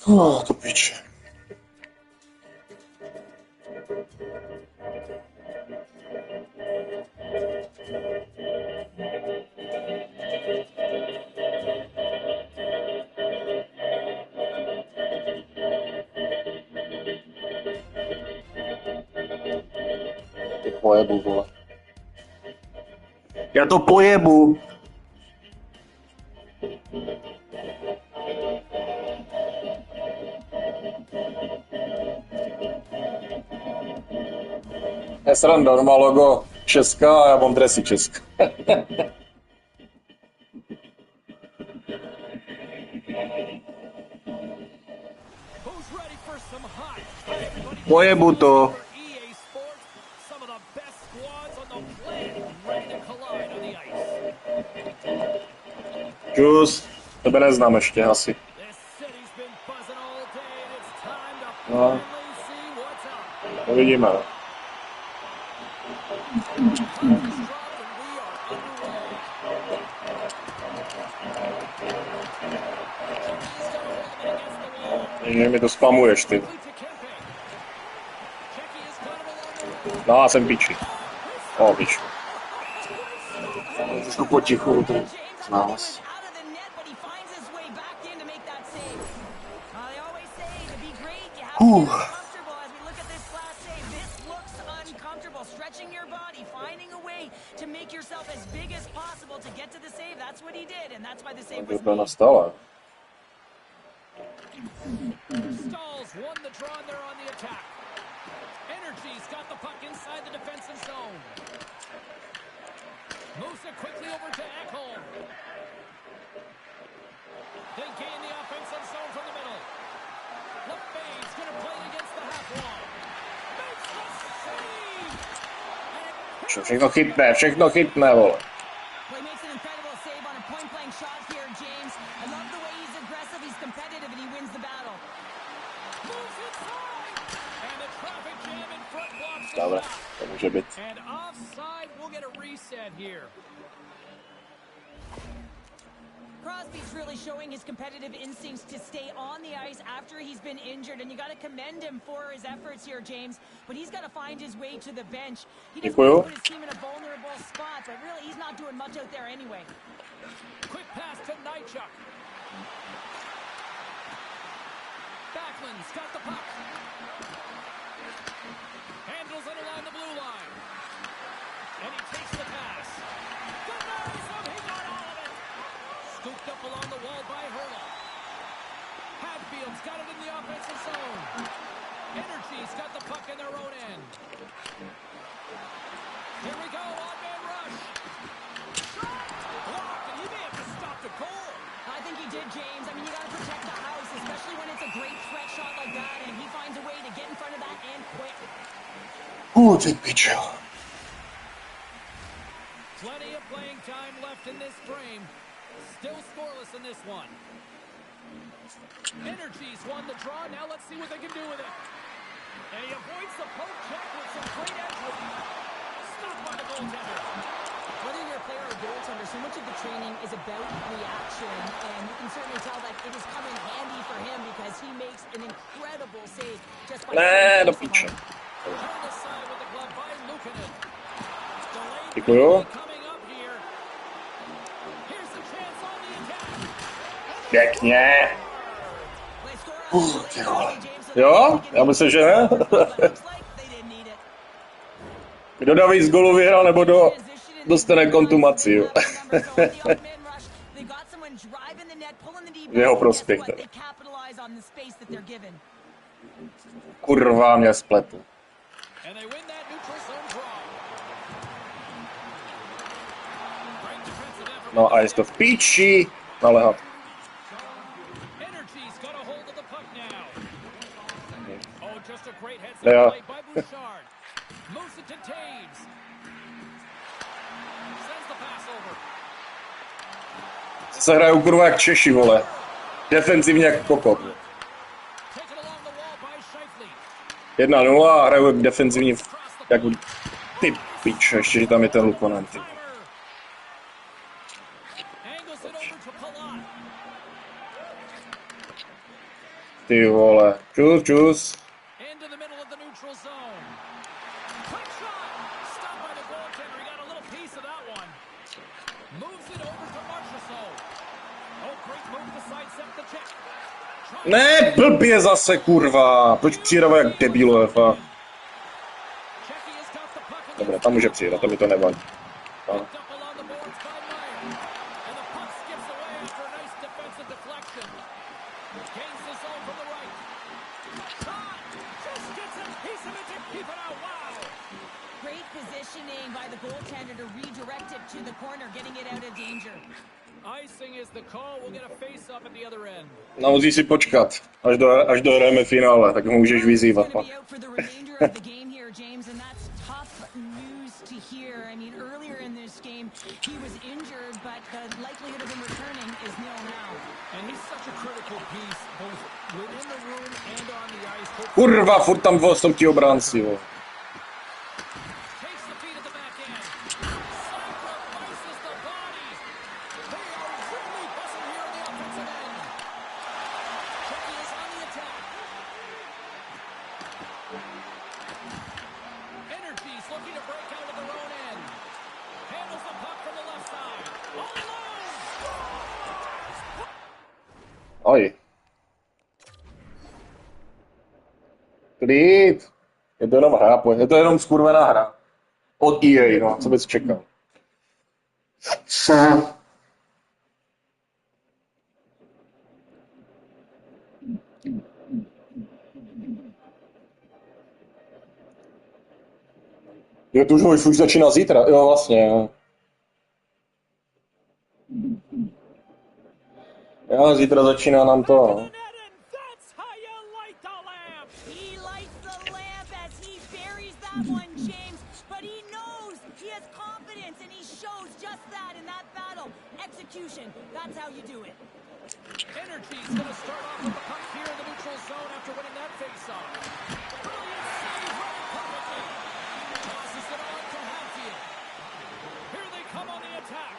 To piče. Ty pojebu, vole. Já to pojebu. Je sranda, doma logo Česka a já mám dresy Česka. Pojebu to. Čus, tebe neznám ještě asi. No. Uvidíme. Že mi to spamuješ, ty. No, já jsem piči. O, piči. Trošku potichu, ten znalaz. To nastala. Won the draw and they're on the attack. Energy's got the puck inside the defensive zone. Moves it quickly over to Ekholm. They gain the offensive zone from the middle. LeFay's going to play against the half wall. Makes the save! Všechno chytné, vole. Well, he makes an incredible save on a point-blank shot here, James. I love the way he's aggressive, he's competitive, and he wins the battle. Moves inside! And the traffic jam in front blocks the Dobre, shot. to může být. And offside, we'll get a reset here. Crosby's really showing his competitive instincts to stay on the ice after he's been injured, and you got to commend him for his efforts here, James. But he's got to find his way to the bench. He doesn't want to put his team in a vulnerable spot, but really he's not doing much out there anyway. Quick pass to Nychuk. Backlund's got the puck. Handles it along the blue line. And he takes the pass. Denies him, he got all of it. Scooped up along the wall by Hurley. Hadfield's got it in the offensive zone. Energy's got the puck in their own end. Here we go, on-man rush. Shot! Blocked, and he may have to stop the goal. I think he did, James. I mean, you got to protect the house, especially when it's a great threat shot like that, and he finds a way to get in front of that and quick. Ty pičo. Plenty of playing time left in this frame. Still scoreless in this one. Energy's won the draw. Now let's see what they can do with it. And he avoids the poke check with some great edge work. Stopped by the goaltender. Whether you're a player or a goaltender, so much of the training is about reaction, and you can certainly tell that it has come in handy for him because he makes an incredible save just by... Ne, do piče. Turned aside with the glove by Luukkonen. Delayed Děkuju. coming up here. Here's the chance on the attack. Pěkně. Ty vole. Jo? Já myslím, že ne. Kdo dá víc gólů vyhrál, nebo dostane kontumaci, jo. V jeho prospěch. Kurva, mě spletl. No a je to v píči. Nalehat. Jo. Se hrajou kurva jak Češi, vole. Defenzivně jak kokot. 1-0 a hrajou defenzivně jak ty piče, ještě že tam je ten Luukkonen. Ty vole. Čus, čus. Into the middle of the neutral zone. Quick shot. Stopped by the goaltender. He got a little piece of that one. Moves it over to Marchessault. Oh, great move to sidestep the check. Ne, blbě zase, kurva. Proč přijedava jak debilové, fakt. Dobré, tam může přijet, to mi to nevadí. No. Great positioning by the goaltender to redirect it to the corner, getting it out of danger. Icing is the call. We'll get a face up at the other end. No, musí si počkat, až dohrajeme finále, tak ho můžeš vyzývat. James, and that's tough news to hear. I mean, earlier in this game, he was injured, but the likelihood of him returning is nil now. And he's such a critical piece, both within the room and on the ice. Kurva, furt tam jsou ti obránci, jo. Takes the feet at the back end. Sacrifices the body. They are really buzzing here on the offensive end. Chucky is on the attack. Energies looking to break out of their own end. Handles the puck from the left side. All alone. Oj. Klid. Je to jenom hra, je to jenom skurvená hra. Od EA, no, co bys čekal. Jo, to už začíná zítra, jo, vlastně, jo. Jo, zítra začíná nám to, no. That's how you do it. Energy's going to start off with the puck here in the neutral zone after winning that face-off. Brilliant save right perfectly. Tosses it on to Hatfield. Here they come on the attack.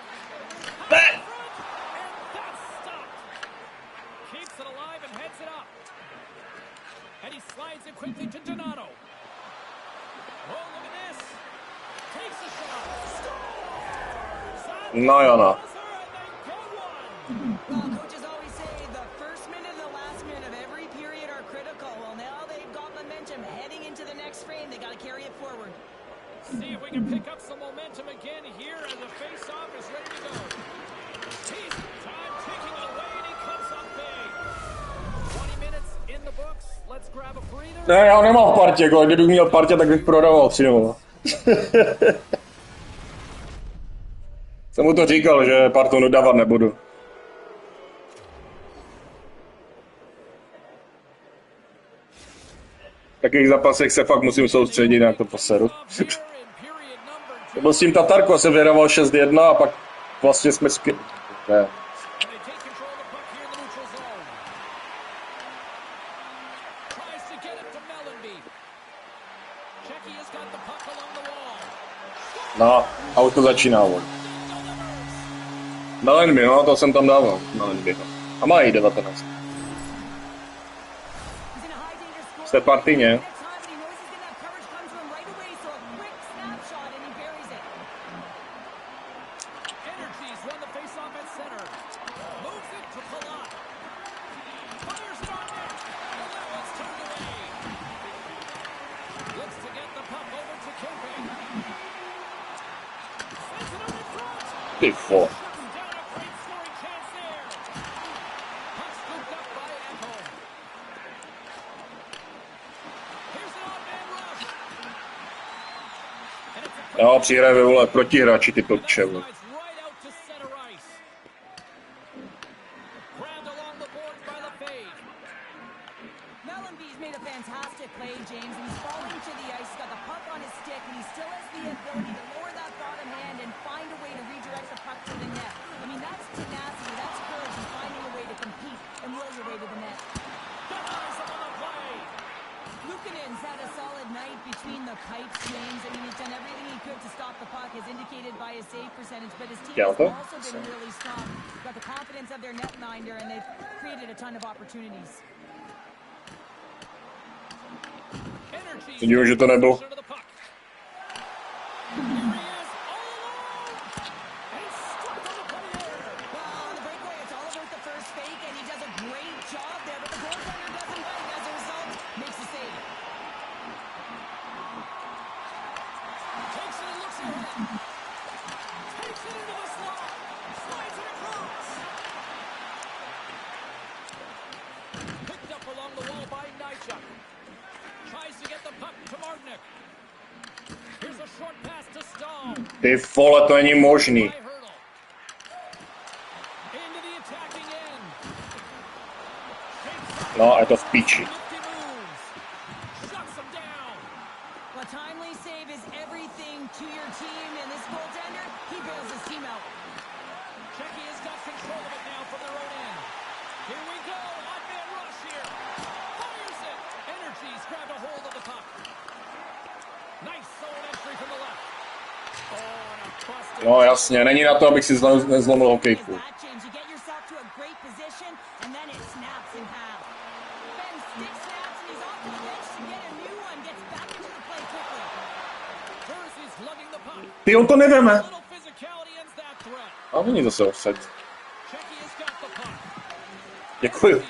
And that's stopped. Keeps it alive and heads it up. And he slides it quickly to Donato. Oh, look at this. Takes a shot. Scores! No, jo, no. Well, coaches always say the first minute and the last minute of every period are critical. Well, now they've got momentum heading into the next frame. They got to carry it forward. See if we can pick up some momentum again here as the face-off is ready to go. He's time ticking away and he comes up big. 20 minutes in the books. Let's grab a breather. Ne, já ho nemám v partě, kdybych měl partě, tak bych prodával 3-0. Jsem mu to říkal, že Partonu dávat nebudu. V takových zápasech se fakt musím soustředit, jak to poseru. Byl s tím Tatarko, jsem vyhrával 6-1 a pak vlastně jsme ne. No, a už to začíná, Melenby, no, to jsem tam dával, Melenby. A má jí 19. Jste partině. Ty vole. Jo, přihraje, vole, protihráči, ty blbče, vole. Has also been really strong. Got the confidence of their netminder, and they've created a ton of opportunities. Vidím, že to nebyl. Ty vole, to není možný. No, je to v piči. No jasně, není na to, abych si nezlomil hokejku. Ty, on to neveme. A není zase offside. Děkuju.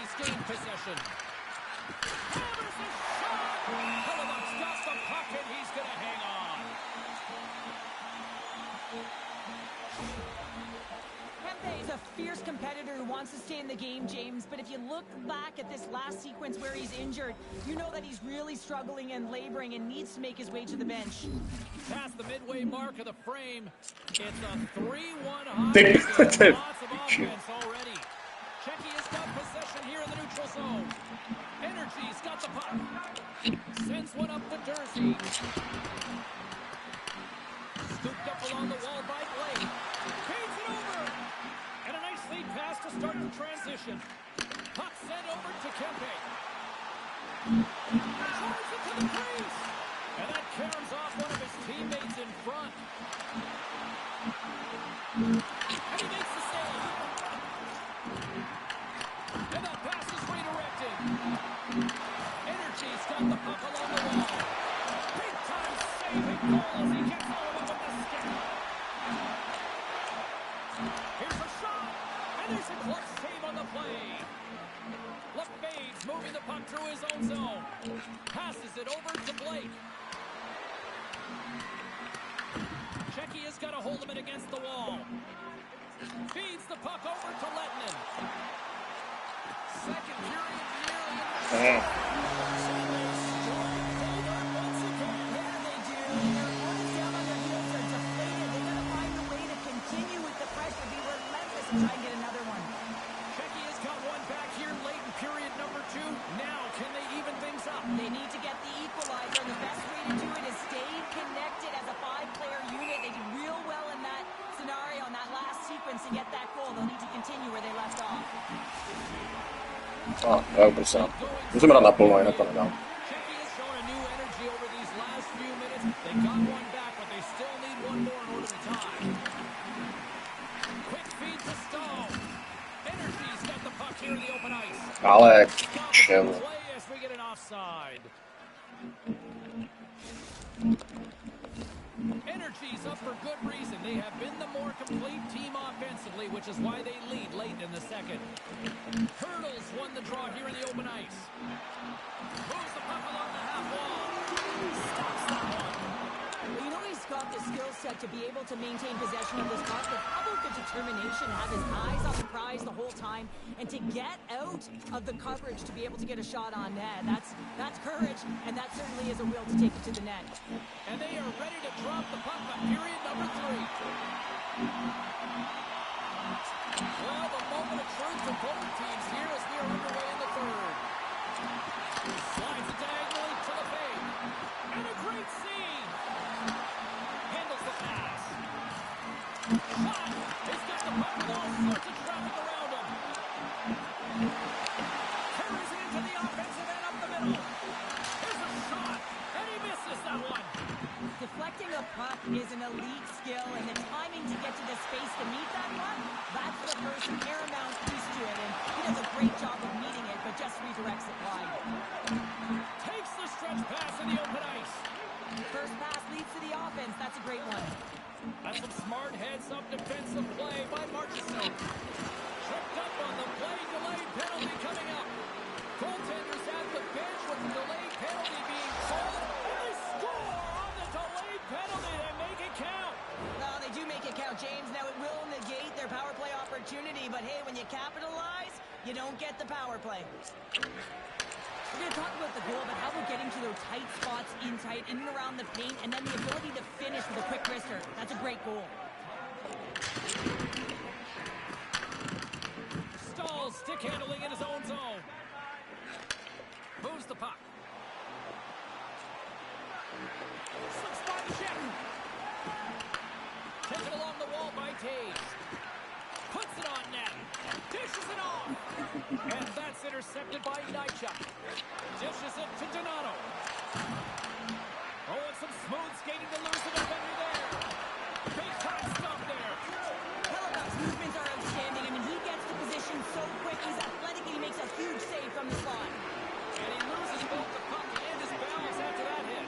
To stay in the game, James, but if you look back at this last sequence where he's injured, you know that he's really struggling and laboring and needs to make his way to the bench. Past the midway mark of the frame, it's a 3-1 high. Lots of offense already. Checky has got possession here in the neutral zone. Energy's got the puck. Sends one up to Dursey. Scooped up along the wall by Blake. Feeds it over. And a nice lead pass to start the transition. Puck sent over to Kempe. Charges it to the crease. And that caroms off one of his teammates in front. And he makes the save. And that pass is redirected. Energy's got the puck along the wall. Big time saving goal as he gets over with the stick. Here's a shot. And there's a clutch save on the play. LeFade's moving the puck through his own zone. Passes it over to Blake. Checky has got a hold of it against the wall. Feeds the puck over to Lettinen. Second period nearly. Try and get another one. Checky has got one back here late in period number 2. Now, can they even things up? They need to get the equalizer, and the best way to do it is stay connected as a 5-player unit. They did real well in that scenario, in that last sequence, to get that goal. They'll need to continue where they left off. Já prostě ne. Musím hrát naplno, jinak to nedám. Checky has shown a new energy over these last few minutes. They got one back, but they still need one more in order to tie. Quick feed to Stone. Energy's got the puck here in the open ice. Ale čemu? Play as we get an offside. Energy's up for good reason. They have been the more complete team offensively, which is why they lead late in the second. Hurdles won the draw here in the open ice. Moves the puck along the half wall. Stops that one. You know he's got the skill set to be able to maintain possession of this puck, but how about the determination to have his eyes on the prize the whole time and to get out of the coverage to be able to get a shot on net? That's courage, and that certainly is a will to take it to the net. And they are ready to drop the puck on period number 3. Well, the moment of truth for both teams here as we are underway in the third. Slides it diagonally to the fade. And a great scene. Handles the pass. Shot. He's got the puck with all sorts of traffic around him. Carries it into the offensive end up the middle. Here's a shot. And he misses that one. Deflecting a puck is an elite skill, and the timing to get to the space to meet that puck, that's the first paramount piece to it, and he does a great job of You don't get the power play. We're going to talk about the goal, but how about getting to those tight spots in and around the paint, and then the ability to finish with a quick wrister. That's a great goal. Stahl stick handling in his own zone. Moves the puck. Slips by the check. Taken along the wall by Taves. Puts it on net. Dishes it off. And that's intercepted by Nychuk. Dishes it to Donato. Oh, and some smooth skating to lose the defender there. Big time stop there. Hellebuyck's movements are outstanding. I mean, he gets the position so quick. He's athletic, and he makes a huge save from the slot. And he loses both the puck and his balance after that hit.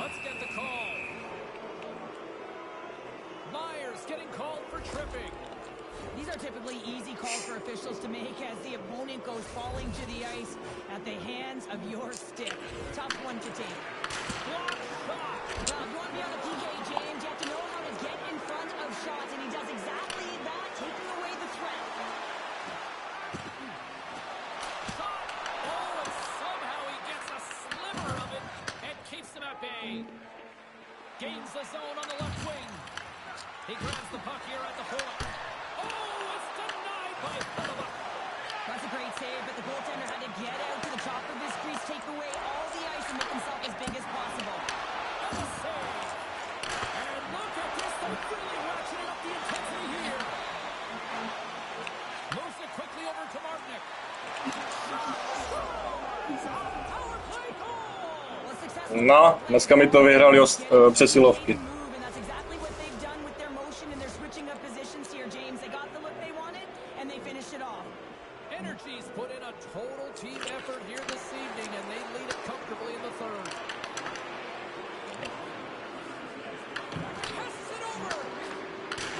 Let's get the call. Myers getting called for tripping. These are typically easy calls for officials to make as the opponent goes falling to the ice at the hands of your stick. Tough one to take. Block shot. Well, if you want to be on the PK, James, you have to know how to get in front of shots, and he does exactly that, taking away the threat. Shot. Oh, and somehow he gets a sliver of it and keeps them at bay. Gains the zone on the left wing. He grabs the puck here at the point. Oh, it's denied by Hellebuyck. That's a great save, but the goaltender had to get out to the top of his crease, take away all the ice, and make himself as big as possible. That's a save. And look at this. They're really ratcheting up the intensity here. Moves it quickly over to Martinick. Power play goal. Well, successful. No, dneska mi to vyhrali přesilovky. And that's exactly what they've done with their motion, and they're switching up positions here, James. They got the look they wanted, and they finished it off. Energy's put in a total team effort here this evening, and they lead it comfortably in the third. Passes it over.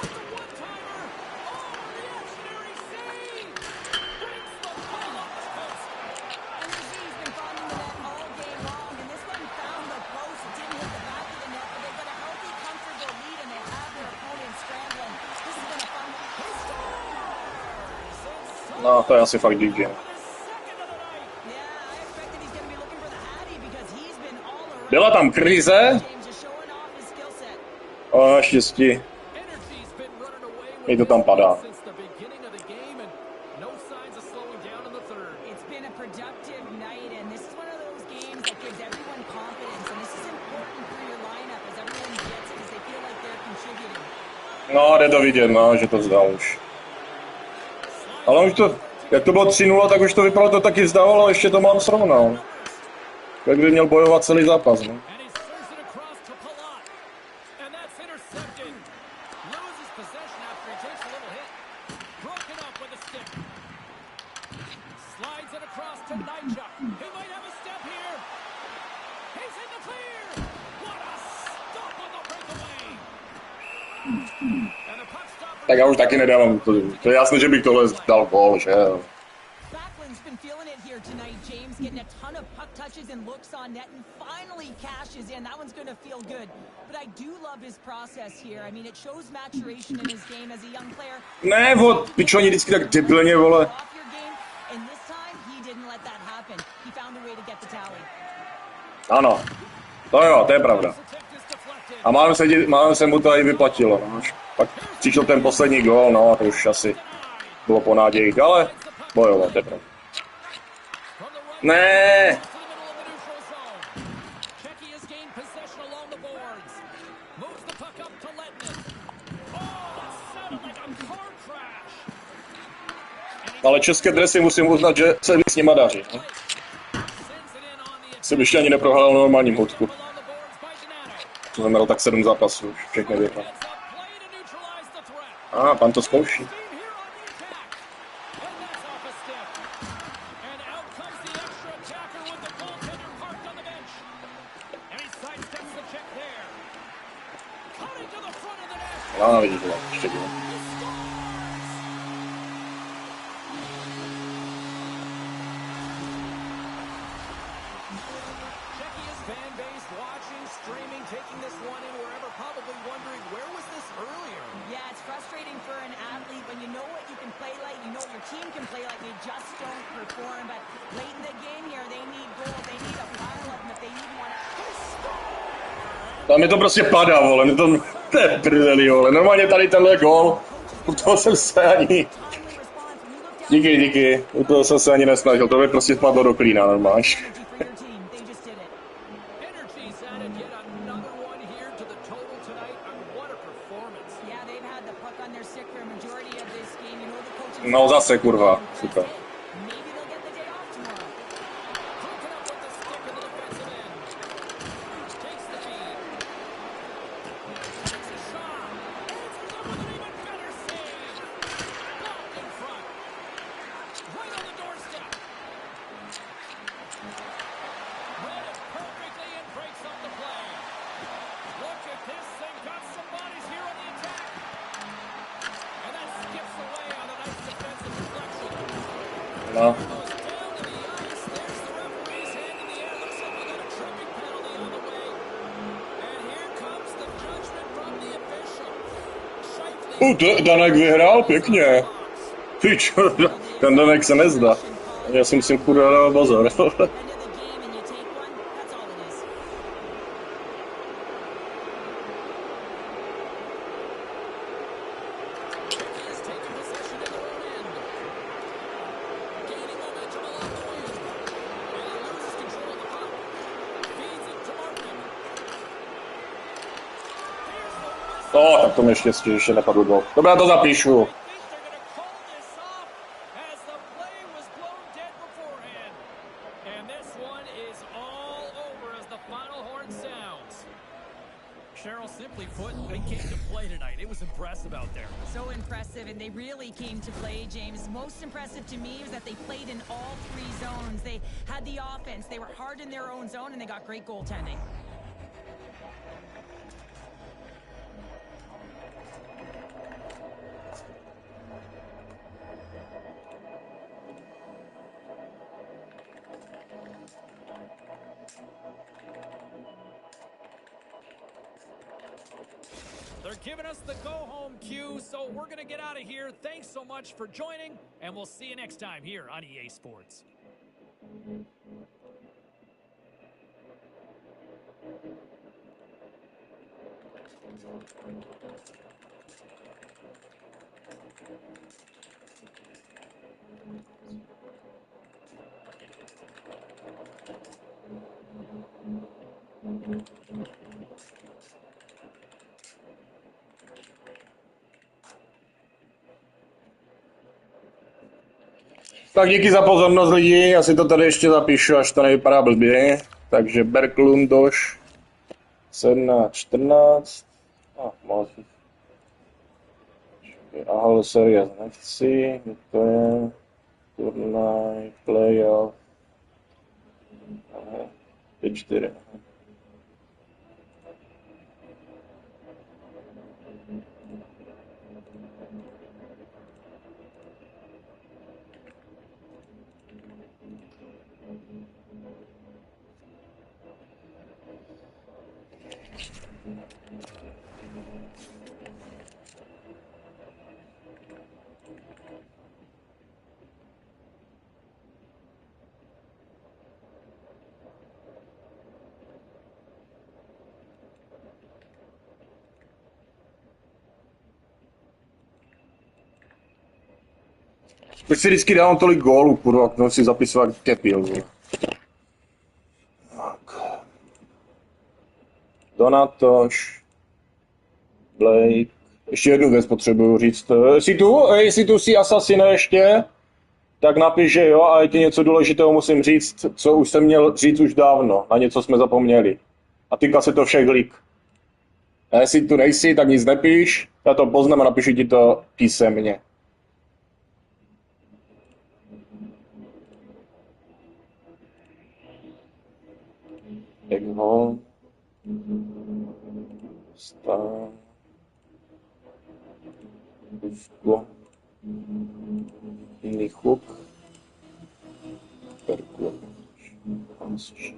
With the one-timer. Oh, reactionary save. Brings the ball up the post. And you see he's been finding the net all game long, and this one found the post. It didn't hit the back of the net, but they've got a healthy, comfortable lead, and they have their opponent scrambling. This has been a fun one. He scores! No, to je asi fakt díky. Yeah, I expected he's going to be looking for the Hattie because he's been all around. Byla tam krize, James just showing off his skill set. ale naštěstí Energy's been running away with mi to tam padá. since the beginning of the game, and no signs of slowing down in the third. It's been a productive night, and this is one of those games that gives everyone confidence, and this is important for your lineup as everyone gets it, as they feel like they're contributing. No, jde to vidět, no, že to vzdal už. Ale už to, jak to bylo 3-0, tak už to vypadalo, to taky vzdával, ale ještě to mám srovnal. Jak by měl bojovat celý zápas, no. And he serves it across to Palat. And that's intercepted. Loses possession after he takes a little hit. Broken up with a stick. Slides it across to Nychuk. He might have a step here. He's in the clear. What a stop on the breakaway. And the puck stop. Tak já už taky nedávám, to je jasné, že bych tohle dal gól, že jo. Backlund's been feeling it here tonight, James, getting a ton of puck touches and looks on net, and finally cashes in. That one's going to feel good. But I do love his process here. I mean, it shows maturation in his game as a young player. Ne, vod, pičo, oni vždycky tak debilně, vole. Off your game, and this time he didn't let that happen. He found a way to get the tally. Ano, to jo, to je pravda. A mám se mu to i vyplatilo, no. Pak přišel ten poslední gól, no, to už asi bylo po nádějích, ale bojoval, to je pravda. Ne! Ale české dresy musím uznat, že se mi s nima daří. No. Jsem ještě ani neprohrál normální hodku. To znamená tak 7 zápasů, už všechny vyhrál. Pan to zkouší. Vidíš, ještě bylo. fan base watching, streaming, taking this one in wherever, probably wondering, where was this earlier? Yeah, it's frustrating for an athlete when you know what you can play like, you know what your team can play like, they just don't perform. But late in the game here, they need goals, they need a pile of them if they even want to. Tam mi to prostě padá, vole, mi to je prdeli, vole. Normálně tady tenhle gól, u toho jsem se ani... Díky, u toho jsem se ani nesnažil, to by prostě spadlo do klína normálně. No zase, kurva, super. No. Danek vyhrál pěkně. Tyč, ten Danek se nezdá. Já si musím kurva dávat bazar. No, tak to mi štěstí, že ještě nepadl gol. Dobrá, já to zapíšu. Cheryl, simply put, they came to play tonight. It was impressive out there. So impressive, and they really came to play, James. Most impressive to me was that they played in all three zones. They had the offense, they were hard in their own zone, and they got great goaltending. They're giving us the go-home cue, so we're going to get out of here. Thanks so much for joining, and we'll see you next time here on EA Sports. Tak díky za pozornost lidi, já si to tady ještě zapíšu, až to nevypadá blbě. Takže Berklundoš 17-14 Ahol Series nechci, to je turnaj, playoff, 5-4. Proč si vždycky dávám tolik gólů, kurva, k tomu si zapisovat kepil, tak. Donatoš, Blake, ještě jednu věc potřebuju říct. Jestli tu si Assassine ještě, tak napiš, že jo, a ti něco důležitého musím říct, co už jsem měl říct už dávno, na něco jsme zapomněli. A týká se to všech lig. A jestli tu nejsi, tak nic nepíš, já to poznám a napíšu ti to písemně. Eggholm, Stan, Dusko, jiný chlup, Perkul, Hansuš.